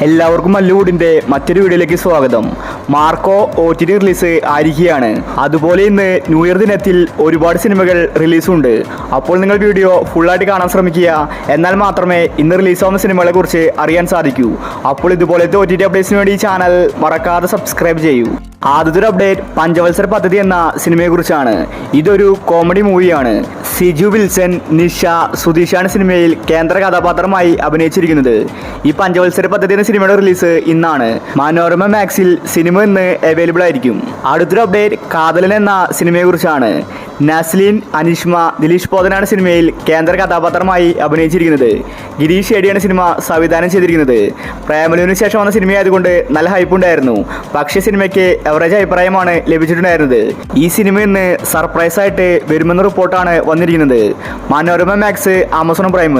എല്ലാവർക്കും മല്ലുകൂടിൻ്റെ മറ്റൊരു വീഡിയോയിലേക്ക് സ്വാഗതം. മാർക്കോ OTT റിലീസ് ആയിരിക്കുകയാണ്. അതുപോലെ ഇന്ന് ന്യൂ ഇയർ ദിനത്തിൽ ഒരുപാട് സിനിമകൾ റിലീസുണ്ട്. അപ്പോൾ നിങ്ങൾ വീഡിയോ ഫുള്ളായിട്ട് കാണാൻ ശ്രമിക്കുക. എന്നാൽ മാത്രമേ ഇന്ന് റിലീസാവുന്ന സിനിമകളെ കുറിച്ച് അറിയാൻ സാധിക്കൂ. അപ്പോൾ ഇതുപോലത്തെ OTT അപ്ഡേറ്റ്സിന് വേണ്ടി ഈ ചാനൽ മറക്കാതെ സബ്സ്ക്രൈബ് ചെയ്യൂ. ആദ്യത്തെ അപ്ഡേറ്റ് പഞ്ചവത്സര പദ്ധതി എന്ന സിനിമയെക്കുറിച്ചാണ്. ഇതൊരു കോമഡി മൂവിയാണ്. സിജു വിൽസൺ, നിഷ, സുധീഷാണ് സിനിമയിൽ കേന്ദ്ര കഥാപാത്രമായി അഭിനയിച്ചിരിക്കുന്നത്. ഈ പഞ്ചവത്സര പദ്ധതി എന്ന സിനിമയുടെ റിലീസ് ഇന്നാണ്. മനോരമ മാക്സിൽ സിനിമ ഇന്ന് അവൈലബിൾ ആയിരിക്കും. അടുത്തൊരു അപ്ഡേറ്റ് കാതലൻ എന്ന സിനിമയെക്കുറിച്ചാണ്. നസ്ലിൻ, അനിഷ്മ, ദിലീഷ് പോതനാണ് സിനിമയിൽ കേന്ദ്ര കഥാപാത്രമായി അഭിനയിച്ചിരിക്കുന്നത്. ഗിരീഷ് ഷെഡിയാണ് സിനിമ സംവിധാനം ചെയ്തിരിക്കുന്നത്. പ്രേമലുവിന് ശേഷം വന്ന സിനിമയായതുകൊണ്ട് നല്ല ഹൈപ്പ് ഉണ്ടായിരുന്നു. പക്ഷേ സിനിമയ്ക്ക് എവറേജ് അഭിപ്രായമാണ് ലഭിച്ചിട്ടുണ്ടായിരുന്നത്. ഈ സിനിമ ഇന്ന് സർപ്രൈസ് ആയിട്ട് വരുമെന്ന റിപ്പോർട്ടാണ് വന്നിരിക്കുന്നത്. മനോരമ മാക്സ്, ആമസോൺ പ്രൈം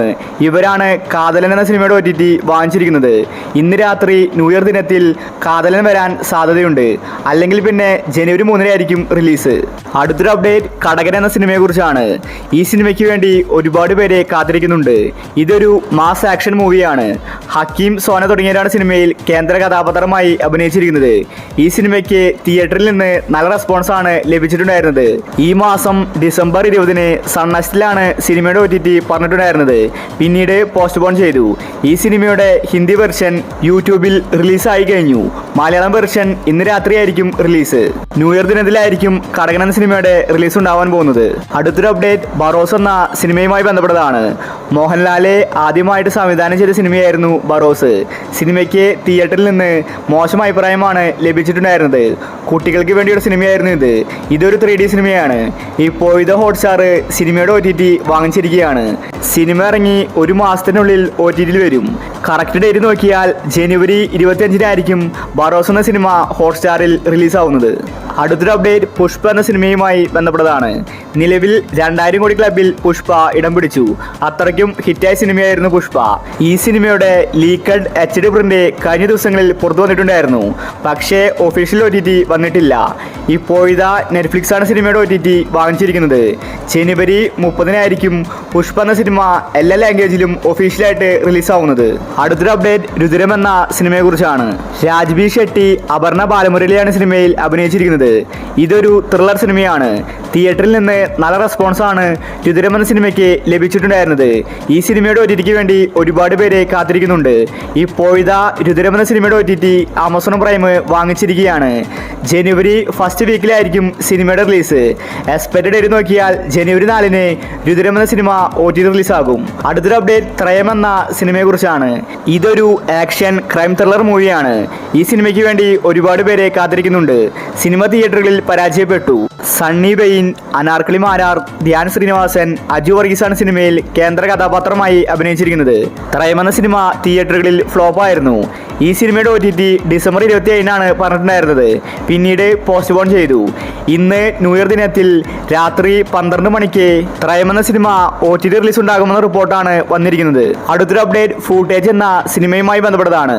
ഇവരാണ് കാതലൻ എന്ന സിനിമയുടെ OTT വാങ്ങിച്ചിരിക്കുന്നത്. ഇന്ന് രാത്രി ന്യൂ ഇയർ ദിനത്തിൽ കാതലൻ വരാൻ സാധ്യതയുണ്ട്. അല്ലെങ്കിൽ പിന്നെ ജനുവരി 3 ആയിരിക്കും റിലീസ്. അടുത്തൊരു അപ്ഡേറ്റ് കടകൻ എന്ന സിനിമയെക്കുറിച്ചാണ്. ഈ സിനിമയ്ക്ക് വേണ്ടി ഒരുപാട് പേരെ കാത്തിരിക്കുന്നുണ്ട്. ഇതൊരു മാസ് ആക്ഷൻ മൂവിയാണ്. ഹക്കീം, സോന തുടങ്ങിയവരാണ് സിനിമയിൽ കേന്ദ്ര കഥാപാത്രമായി അഭിനയിച്ചിരിക്കുന്നത്. ഈ സിനിമയ്ക്ക് തിയേറ്ററിൽ നിന്ന് നല്ല റെസ്പോൺസാണ് ലഭിച്ചിട്ടുണ്ടായിരുന്നത്. ഈ മാസം ഡിസംബർ 20 സൺനെസ്റ്റിലാണ് സിനിമയുടെ OTT പറഞ്ഞിട്ടുണ്ടായിരുന്നത്. പിന്നീട് പോസ്റ്റ്പോൺ ചെയ്തു. ഈ സിനിമയുടെ ഹിന്ദി വെർഷൻ യൂട്യൂബിൽ റിലീസായി കഴിഞ്ഞു. മലയാളം വെർഷൻ ഇന്ന് രാത്രിയായിരിക്കും റിലീസ്. ന്യൂ ഇയർ ദിനത്തിലായിരിക്കും കടകൻ എന്ന സിനിമയുടെ റിലീസ് ഉണ്ടാവാൻ പോകുന്നത്. അടുത്തൊരു അപ്ഡേറ്റ് ബറോസ് എന്ന സിനിമയുമായി ബന്ധപ്പെട്ടതാണ്. മോഹൻലാലെ ആദ്യമായിട്ട് സംവിധാനം ചെയ്ത സിനിമയായിരുന്നു ബറോസ്. സിനിമയ്ക്ക് തിയേറ്ററിൽ നിന്ന് മോശം അഭിപ്രായമാണ് ലഭിച്ചിട്ടുണ്ടായിരുന്നത്. കുട്ടികൾക്ക് വേണ്ടിയുള്ള സിനിമയായിരുന്നു ഇത്. ഇതൊരു 3D സിനിമയാണ്. ഇപ്പോഴത്തെ ഹോട്ട്സ്റ്റാർ സിനിമയുടെ OTT വാങ്ങിച്ചിരിക്കുകയാണ്. സിനിമ ഇറങ്ങി ഒരു മാസത്തിനുള്ളിൽ OTTയിൽ വരും. കറക്റ്റ് ഡേറ്റ് നോക്കിയാൽ ജനുവരി 25 ബറോസ് എന്ന സിനിമ ഹോട്ട്സ്റ്റാറിൽ റിലീസാവുന്നത്. അടുത്തൊരു അപ്ഡേറ്റ് പുഷ്പ എന്ന സിനിമയുമായി ബന്ധപ്പെട്ടതാണ്. നിലവിൽ 2000 കോടി ക്ലബിൽ പുഷ്പ ഇടം പിടിച്ചു. അത്രയ്ക്കും ഹിറ്റായ സിനിമയായിരുന്നു പുഷ്പ. ഈ സിനിമയുടെ ലീക്കഡ് HD പ്രിന്റ് കഴിഞ്ഞ ദിവസങ്ങളിൽ പുറത്തു വന്നിട്ടുണ്ടായിരുന്നു. പക്ഷേ ഒഫീഷ്യൽ OTT വന്നിട്ടില്ല. ഇപ്പോഴത്തെ നെറ്റ്ഫ്ലിക്സ് ആണ് സിനിമയുടെ OTT വാങ്ങിച്ചിരിക്കുന്നത്. ജനുവരി 30 പുഷ്പ എന്ന സിനിമ എല്ലാ ലാംഗ്വേജിലും ഒഫീഷ്യലായിട്ട് റിലീസാവുന്നത്. അടുത്തൊരു അപ്ഡേറ്റ് രുദ്രം എന്ന സിനിമയെക്കുറിച്ചാണ്. രാജ്ബി ഷെട്ടി, അപർണ ബാലമുരളിയാണ് സിനിമയിൽ അഭിനയിച്ചിരിക്കുന്നത്. ഇതൊരു ത്രില്ലർ സിനിമയാണ്. തിയേറ്ററിൽ നിന്ന് നല്ല റെസ്പോൺസാണ് രുദ്രം എന്ന സിനിമയ്ക്ക് ലഭിച്ചിട്ടുണ്ടായിരുന്നത്. ഈ സിനിമയുടെ OTTക്ക് വേണ്ടി ഒരുപാട് പേരെ കാത്തിരിക്കുന്നുണ്ട്. ഇപ്പോഴത്തെ രുദ്രം എന്ന സിനിമയുടെ OTT ആമസോൺ പ്രൈം വാങ്ങിച്ചിരിക്കുകയാണ്. ജനുവരി 1st വീക്കിലായിരിക്കും സിനിമയുടെ റിലീസ്. എക്സ്പെക്റ്റഡ് ഡേറ്റ് നോക്കിയാൽ ജനുവരി 4 രുദ്രം എന്ന സിനിമ OTT റിലീസാകും. അടുത്തൊരു അപ്ഡേറ്റ് ത്രയം എന്ന സിനിമയെക്കുറിച്ചാണ്. ഇതൊരു ആക്ഷൻ ക്രൈം ത്രില്ലർ മൂവിയാണ്. ഈ സിനിമയ്ക്ക് വേണ്ടി ഒരുപാട് പേരെ കാത്തിരിക്കുന്നുണ്ട്. സിനിമ തിയേറ്ററുകളിൽ പരാജയപ്പെട്ടു. സണ്ണി വെയിൻ, അനാർക്കലി മാരാർ, ധ്യാൻ ശ്രീനിവാസൻ, അജു വർഗീസാണ് സിനിമയിൽ കേന്ദ്ര കഥാപാത്രമായി അഭിനയിച്ചിരിക്കുന്നത്. ത്രയം എന്ന സിനിമ തിയേറ്ററുകളിൽ ഫ്ലോപ്പായിരുന്നു. ഈ സിനിമയുടെ OTT ഡിസംബർ 27 പറഞ്ഞിട്ടുണ്ടായിരുന്നത്. പിന്നീട് പോസ്റ്റ്പോൺ ചെയ്തു. ഇന്ന് ന്യൂ ഇയർ ദിനത്തിൽ രാത്രി 12 മണിക്ക് ത്രയം എന്ന സിനിമ OTT റിലീസ് ഉണ്ടാകുമെന്ന റിപ്പോർട്ടാണ് വന്നിരിക്കുന്നത്. അടുത്തൊരു അപ്ഡേറ്റ് ഫൂട്ടേജ് എന്ന സിനിമയുമായി ബന്ധപ്പെട്ടതാണ്.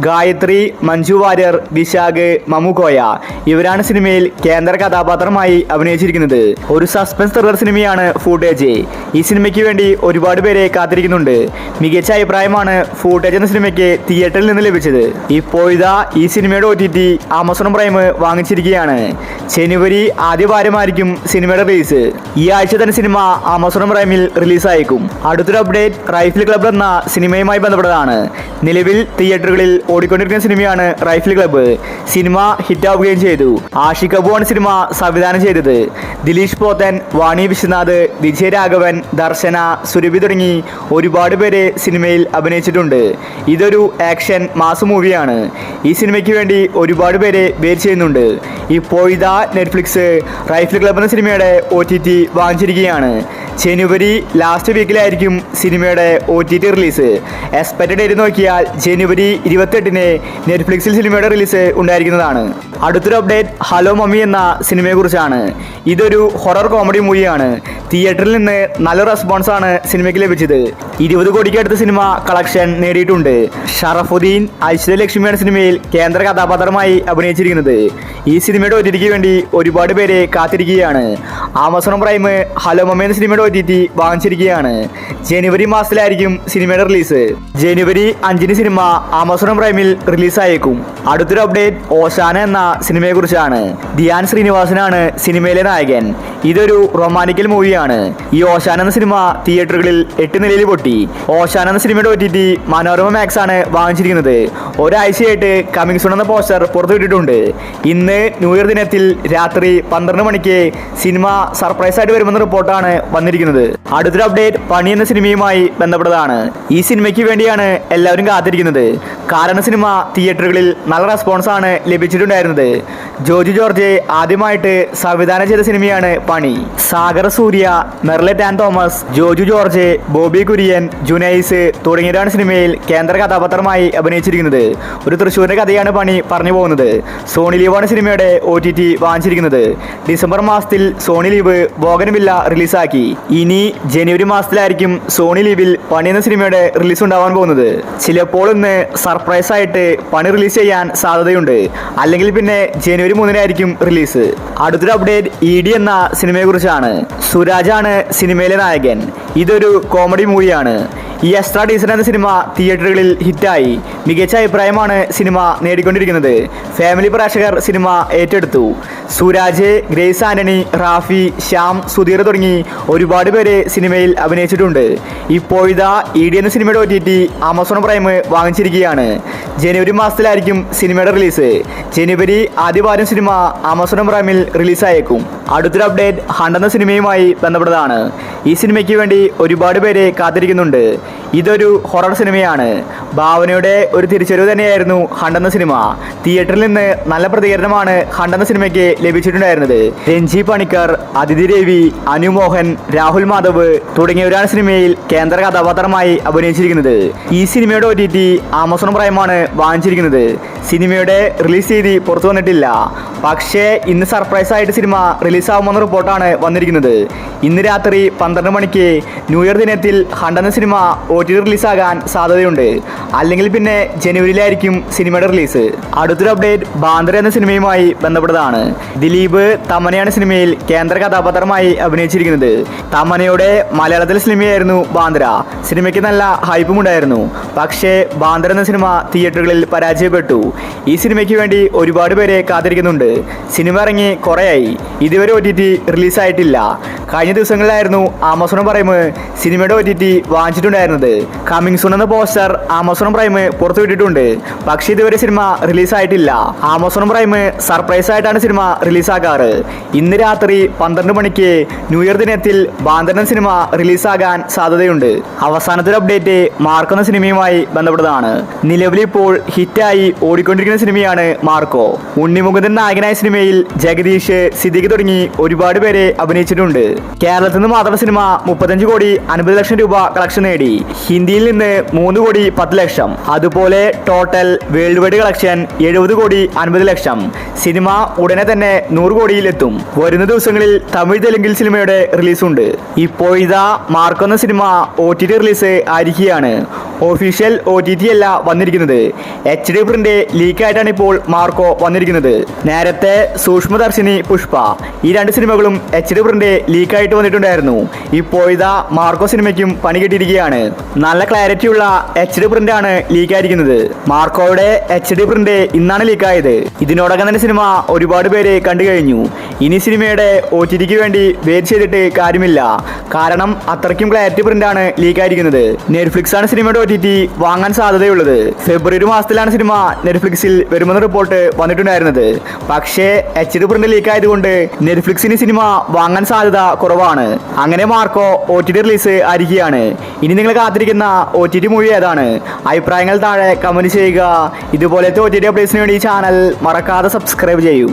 ഗായത്രി, മഞ്ജു വാര്യർ, വിശാഖ്, മമുക്കോയ ഇവരാണ് സിനിമയിൽ കേന്ദ്ര കഥാപാത്രമായി അഭിനയിച്ചിരിക്കുന്നത്. ഒരു സസ്പെൻസ് ത്രില്ലർ സിനിമയാണ് ഫൂട്ടേജ്. ഈ സിനിമയ്ക്ക് വേണ്ടി ഒരുപാട് പേരെ കാത്തിരിക്കുന്നുണ്ട്. മികച്ച അഭിപ്രായമാണ് ഫൂട്ടേജ് എന്ന സിനിമയ്ക്ക് തിയേറ്ററിൽ നിന്ന് ലഭിച്ചത്. ഇപ്പോഴത്തെ ഈ സിനിമയുടെ OTT ആമസോൺ പ്രൈം വാങ്ങിച്ചിരിക്കുകയാണ്. ജനുവരി ആദ്യ വാരമായിരിക്കും സിനിമയുടെ റിലീസ്. ഈ ആഴ്ച തന്നെ സിനിമ ആമസോൺ പ്രൈമിൽ റിലീസായേക്കും. അടുത്തൊരു അപ്ഡേറ്റ് റൈഫിൾ ക്ലബ് എന്ന സിനിമയുമായി ബന്ധപ്പെട്ടതാണ്. നിലവിൽ തിയേറ്ററുകളിൽ ഓടിക്കൊണ്ടിരിക്കുന്ന സിനിമയാണ് റൈഫിൾ ക്ലബ്ബ്. സിനിമ ഹിറ്റാവുകയും ചെയ്തു. ആഷിഖ് അബുവാണ് സിനിമ സംവിധാനം ചെയ്തത്. ദിലീഷ് പോത്തൻ, വാണി വിശ്വനാഥ്, വിജയ് രാഘവൻ, ദർശന, സുരഭി തുടങ്ങി ഒരുപാട് പേര് സിനിമയിൽ അഭിനയിച്ചിട്ടുണ്ട്. ഇതൊരു ആക്ഷൻ മാസ് മൂവിയാണ്. ഈ സിനിമയ്ക്ക് വേണ്ടി ഒരുപാട് പേര് വെയിറ്റ് ചെയ്യുന്നുണ്ട്. ഇപ്പോഴത്തെ നെറ്റ്ഫ്ലിക്സ് റൈഫിൾ ക്ലബ് എന്ന സിനിമയുടെ OTT വാങ്ങിച്ചിരിക്കുകയാണ്. ജനുവരി ലാസ്റ്റ് വീക്കിലായിരിക്കും സിനിമയുടെ OTT റിലീസ്. എക്സ്പെക്റ്റഡ് ഡേറ്റ് നോക്കിയാൽ ജനുവരി 28 നെറ്റ്ഫ്ലിക്സിൽ സിനിമയുടെ റിലീസ് ഉണ്ടായിരിക്കുന്നതാണ്. അടുത്തൊരു അപ്ഡേറ്റ് ഹലോ മമ്മി എന്ന സിനിമയെക്കുറിച്ചാണ്. ഇതൊരു ഹൊറർ കോമഡി മൂവിയാണ്. തിയേറ്ററിൽ നിന്ന് നല്ല റെസ്പോൺസാണ് സിനിമയ്ക്ക് ലഭിച്ചത്. 20 കോടിക്ക് അടുത്ത സിനിമ കളക്ഷൻ നേടിയിട്ടുണ്ട്. ഷറഫുദ്ദീൻ, ഐശ്വര്യലക്ഷ്മിയാണ് സിനിമയിൽ കേന്ദ്ര കഥാപാത്രമായി അഭിനയിച്ചിരിക്കുന്നത്. ഈ സിനിമയുടെ OTTക്ക് വേണ്ടി ഒരുപാട് പേരെ കാത്തിരിക്കുകയാണ്. ആമസോൺ പ്രൈം ഹലോ മമ്മി എന്ന സിനിമയുടെ OTT വാങ്ങിച്ചിരിക്കുകയാണ്. ജനുവരി മാസത്തിലായിരിക്കും സിനിമയുടെ റിലീസ്. ജനുവരി 5-ന് സിനിമ ആമസോൺ പ്രൈമിൽ റിലീസായേക്കും. അടുത്തൊരു അപ്ഡേറ്റ് ഓശാന എന്ന സിനിമയെക്കുറിച്ചാണ്. ധ്യാൻ ശ്രീനിവാസനാണ് സിനിമയിലെ നായകൻ. ഇതൊരു റൊമാൻറ്റിക്കൽ മൂവിയാണ്. ഈ ഓശാന എന്ന സിനിമ തിയേറ്ററുകളിൽ 8 നിലയിൽ പൊട്ടി. ഓശാന എന്ന സിനിമയുടെ OTT മനോരമ മാക്സ് ആണ് വാങ്ങിച്ചിരിക്കുന്നത്. ഒരാഴ്ചയായിട്ട് കമ്മിങ് സൂൺ എന്ന പോസ്റ്റർ പുറത്തുവിട്ടിട്ടുണ്ട്. ഇന്ന് ന്യൂ ഇയർ ദിനത്തിൽ രാത്രി 12 മണിക്ക് സിനിമ സർപ്രൈസ് ആയിട്ട് വരുമെന്ന റിപ്പോർട്ടാണ് വന്നിരിക്കുന്നത്. അടുത്തൊരു അപ്ഡേറ്റ് പണി എന്ന സിനിമയുമായി ബന്ധപ്പെട്ടതാണ്. ഈ സിനിമയ്ക്ക് വേണ്ടിയാണ് എല്ലാവരും കാത്തിരിക്കുന്നത്. കാരണം സിനിമ തിയേറ്ററുകളിൽ നല്ല റെസ്പോൺസ് ആണ് ലഭിച്ചിട്ടുണ്ടായിരുന്നത്. ജോജു ജോർജ് ആദ്യമായിട്ട് സംവിധാനം ചെയ്ത സിനിമയാണ് Pani. Sagar Surya, Merlette and Thomas, Joju George, Bobby Kurian, Junaiz തുടങ്ങിയവരാണ് സിനിമയിൽ കേന്ദ്ര കഥാപാത്രമായി അഭിനയിച്ചിരിക്കുന്നത്. ഒരു തൃശ്ശൂരിന്റെ കഥയാണ് പണി പറഞ്ഞു പോകുന്നത്. സോണി ലീവാണ് സിനിമയുടെ OTT വാങ്ങിച്ചിരിക്കുന്നത്. ഡിസംബർ മാസത്തിൽ സോണി ലീവ് ബോഗൻവില്ല റിലീസാക്കി. ഇനി ജനുവരി മാസത്തിലായിരിക്കും സോണി ലീവിൽ പണി എന്ന സിനിമയുടെ റിലീസ് ഉണ്ടാവാൻ പോകുന്നത്. ചിലപ്പോൾ ഇന്ന് സർപ്രൈസ് ആയിട്ട് പണി റിലീസ് ചെയ്യാൻ സാധ്യതയുണ്ട്. അല്ലെങ്കിൽ പിന്നെ ജനുവരി 3-നായിരിക്കും റിലീസ്. അടുത്തൊരു അപ്ഡേറ്റ് ED എന്ന സിനിമയെ കുറിച്ചാണ്. സുരാജാണ് സിനിമയിലെ നായകൻ. ഇതൊരു കോമഡി മൂവിയാണ്. ഈ എക്സ്ട്രാ ഡീസൻ്റ് എന്ന സിനിമ തിയേറ്ററുകളിൽ ഹിറ്റായി. മികച്ച അഭിപ്രായമാണ് സിനിമ നേടിക്കൊണ്ടിരിക്കുന്നത്. ഫാമിലി പ്രേക്ഷകർ സിനിമ ഏറ്റെടുത്തു. സുരാജ്, ഗ്രേസ് ആന്റണി, റാഫി, ശ്യാം, സുധീർ തുടങ്ങി ഒരുപാട് പേര് സിനിമയിൽ അഭിനയിച്ചിട്ടുണ്ട്. ഇപ്പോഴിതാ ED എന്ന സിനിമയുടെ OTT ആമസോൺ പ്രൈം വാങ്ങിച്ചിരിക്കുകയാണ്. ജനുവരി മാസത്തിലായിരിക്കും സിനിമയുടെ റിലീസ്. ജനുവരി ആദ്യവാരം സിനിമ ആമസോൺ പ്രൈമിൽ റിലീസായേക്കും. അടുത്തൊരു അപ്ഡേറ്റ് ഹണ്ട് എന്ന സിനിമയുമായി ബന്ധപ്പെട്ടതാണ്. ഈ സിനിമയ്ക്ക് വേണ്ടി ഒരുപാട് പേര് കാത്തിരിക്കുന്നുണ്ട്. ഇതൊരു ഹൊറർ സിനിമയാണ്. ഭാവനയുടെ ഒരു തിരിച്ചറിവ് തന്നെയായിരുന്നു ഹണ്ട് എന്ന സിനിമ. തിയേറ്ററിൽ നിന്ന് നല്ല പ്രതികരണമാണ് ഹണ്ട് എന്ന സിനിമയ്ക്ക് ലഭിച്ചിട്ടുണ്ടായിരുന്നത്. രഞ്ജി പണിക്കർ, അതിഥി രവി, അനു മോഹൻ, രാഹുൽ മാധവ് തുടങ്ങിയവരാണ് സിനിമയിൽ കേന്ദ്ര കഥാപാത്രമായി അഭിനയിച്ചിരിക്കുന്നത്. ഈ സിനിമയുടെ OTT ആമസോൺ പ്രൈമാണ് വാങ്ങിച്ചിരിക്കുന്നത്. സിനിമയുടെ റിലീസ് തീയതി പുറത്തു വന്നിട്ടില്ല. പക്ഷേ ഇന്ന് സർപ്രൈസ് ആയിട്ട് സിനിമ റിലീസാവുമെന്ന റിപ്പോർട്ടാണ് വന്നിരിക്കുന്നത്. ഇന്ന് രാത്രി 12 മണിക്ക് ന്യൂ ഇയർ ദിനത്തിൽ ഹണ്ട് എന്ന സിനിമ OTT റിലീസാകാൻ സാധ്യതയുണ്ട്. അല്ലെങ്കിൽ പിന്നെ ജനുവരിയിലായിരിക്കും സിനിമയുടെ റിലീസ്. അടുത്തൊരു അപ്ഡേറ്റ് ബാന്ദ്ര എന്ന സിനിമയുമായി ബന്ധപ്പെട്ടതാണ്. ദിലീപ് തമനയാണ് സിനിമയിൽ കേന്ദ്ര കഥാപാത്രമായി അഭിനയിച്ചിരിക്കുന്നത്. തമനയുടെ മലയാളത്തിലെ സിനിമയായിരുന്നു ബാന്ദ്ര. സിനിമയ്ക്ക് നല്ല ഹൈപ്പും ഉണ്ടായിരുന്നു. പക്ഷേ ബാന്ദ്ര എന്ന സിനിമ തിയേറ്ററുകളിൽ പരാജയപ്പെട്ടു. ഈ സിനിമയ്ക്ക് വേണ്ടി ഒരുപാട് പേരെ കാത്തിരിക്കുന്നുണ്ട്. സിനിമ ഇറങ്ങി കുറേയായി. ഇതുവരെ OTT റിലീസായിട്ടില്ല. കഴിഞ്ഞ ദിവസങ്ങളിലായിരുന്നു ആമസോൺ പ്രൈം സിനിമയുടെ OTT വാങ്ങിച്ചിട്ടുണ്ടായിരുന്നത്. കമ്മിങ് സൂൺ എന്ന പോസ്റ്റർ ആമസോൺ പ്രൈം പുറത്തുവിട്ടിട്ടുണ്ട്. പക്ഷേ ഇതുവരെ സിനിമ റിലീസായിട്ടില്ല. ആമസോൺ പ്രൈം സർപ്രൈസ് ആയിട്ടാണ് സിനിമ റിലീസാക്കാറ്. ഇന്ന് രാത്രി 12 മണിക്ക് ന്യൂ ഇയർ ദിനത്തിൽ ബാന്ദ്ര സിനിമ റിലീസാകാൻ സാധ്യതയുണ്ട്. അവസാനത്തെ ഒരു അപ്ഡേറ്റ് മാർക്കോ എന്ന സിനിമയുമായി ബന്ധപ്പെട്ടതാണ്. നിലവിൽ ഇപ്പോൾ ഹിറ്റായി ഓടിക്കൊണ്ടിരിക്കുന്ന സിനിമയാണ് മാർക്കോ. ഉണ്ണിമുകുന്ദൻ നായകനായ സിനിമയിൽ ജഗദീഷ്, സിദ്ദിഖ് തുടങ്ങി ഒരുപാട് പേരെ അഭിനയിച്ചിട്ടുണ്ട്. കേരളത്തിൽ നിന്ന് മാത്രം സിനിമ 35 കോടി 50 ലക്ഷം രൂപ കളക്ഷൻ നേടി. ഹിന്ദിയിൽ നിന്ന് 3 കോടി 10 ലക്ഷം. അതുപോലെ ടോട്ടൽ വേൾഡ് വൈഡ് കളക്ഷൻ 70 കോടി 50 ലക്ഷം. സിനിമ ഉടനെ തന്നെ 100 കോടിയിലെത്തും. വരുന്ന ദിവസങ്ങളിൽ തമിഴ് തെലുങ്കിൽ സിനിമയുടെ റിലീസുണ്ട്. ഇപ്പോഴിതാ മാർക്കോ എന്ന സിനിമ OTT റിലീസ് ആയിരിക്കുകയാണ്. ഒഫീഷ്യൽ OTT അല്ല വന്നിരിക്കുന്നത്. HD പ്രിന്റ് ലീക്കായിട്ടാണ് ഇപ്പോൾ മാർക്കോ വന്നിരിക്കുന്നത്. നേരത്തെ സൂക്ഷ്മദർശിനി, പുഷ്പ ഈ 2 സിനിമകളും HD പ്രിന്റ് ലീക്കായിട്ട് വന്നിട്ടുണ്ടായിരുന്നു. ഇപ്പോഴിതാ മാർക്കോ സിനിമയ്ക്കും പണി കിട്ടിയിരിക്കുകയാണ്. നല്ല ക്ലാരിറ്റിയുള്ള HD പ്രിന്റ് ആണ് ലീക്കായിരിക്കുന്നത്. മാർക്കോയുടെ HD പ്രിന്റ് ഇന്നാണ് ലീക്കായത്. ഇതിനോടകം തന്നെ സിനിമ ഒരുപാട് പേര് കണ്ടു കഴിഞ്ഞു. ഇനി സിനിമയുടെ OTTക്ക് വേണ്ടി വെയിറ്റ് ചെയ്തിട്ട് കാര്യമില്ല. കാരണം അത്രയ്ക്കും ക്ലാരിറ്റി പ്രിന്റ് ആണ് ലീക്കായിരിക്കുന്നത്. നെറ്റ്ഫ്ലിക്സ് ആണ് സിനിമയുടെ OTT വാങ്ങാൻ സാധ്യതയുള്ളത്. ഫെബ്രുവരി മാസത്തിലാണ് സിനിമ നെറ്റ്ഫ്ലിക്സിൽ വരുമെന്ന റിപ്പോർട്ട് വന്നിട്ടുണ്ടായിരുന്നത്. പക്ഷേ HD പ്രിന്റ് ലീക്ക് ആയതുകൊണ്ട് നെറ്റ്ഫ്ലിക്സിന് സിനിമ വാങ്ങാൻ സാധ്യത കുറവാണ്. അങ്ങനെ മാർക്കോ OTT റിലീസ് ആയിരിക്കുകയാണ്. ഇനി നിങ്ങൾ കാത്തിരിക്കുന്ന OTT മൂവി ഏതാണ്? അഭിപ്രായങ്ങൾ താഴെ കമന്റ് ചെയ്യുക. ഇതുപോലത്തെ OTT അപ്ഡേറ്റ്സിന് വേണ്ടി ഈ ചാനൽ മറക്കാതെ സബ്സ്ക്രൈബ് ചെയ്യൂ.